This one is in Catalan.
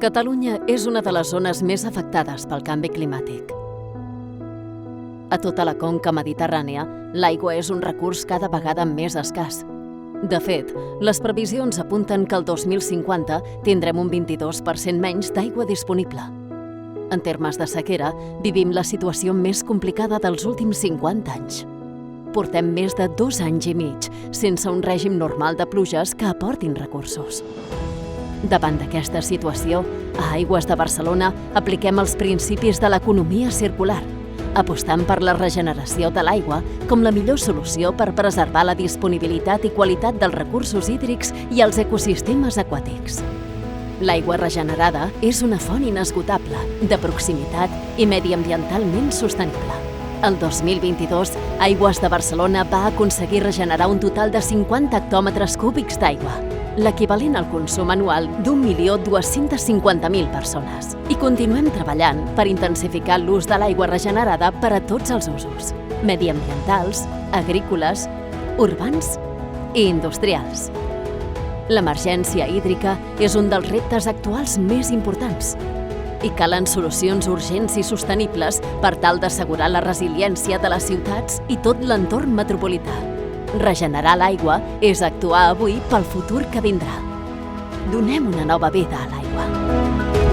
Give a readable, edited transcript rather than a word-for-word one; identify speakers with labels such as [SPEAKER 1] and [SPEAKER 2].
[SPEAKER 1] Catalunya és una de les zones més afectades pel canvi climàtic. A tota la conca mediterrània, l'aigua és un recurs cada vegada més escàs. De fet, les previsions apunten que el 2050 tindrem un 22% menys d'aigua disponible. En termes de sequera, vivim la situació més complicada dels últims 50 anys. Portem més de 2 anys i mig sense un règim normal de pluges que aportin recursos. Davant d'aquesta situació, a Aigües de Barcelona apliquem els principis de l'economia circular, apostant per la regeneració de l'aigua com la millor solució per preservar la disponibilitat i qualitat dels recursos hídrics i els ecosistemes aquàtics. L'aigua regenerada és una font inesgotable, de proximitat i mediambientalment sostenible. El 2022, Aigües de Barcelona va aconseguir regenerar un total de 50 hectòmetres cúbics d'aigua, l'equivalent al consum anual d'1.250.000 persones. I continuem treballant per intensificar l'ús de l'aigua regenerada per a tots els usos, mediambientals, agrícoles, urbans i industrials. L'emergència hídrica és un dels reptes actuals més importants i calen solucions urgents i sostenibles per tal d'assegurar la resiliència de les ciutats i tot l'entorn metropolità. Regenerar l'aigua és actuar avui pel futur que vindrà. Donem una nova vida a l'aigua.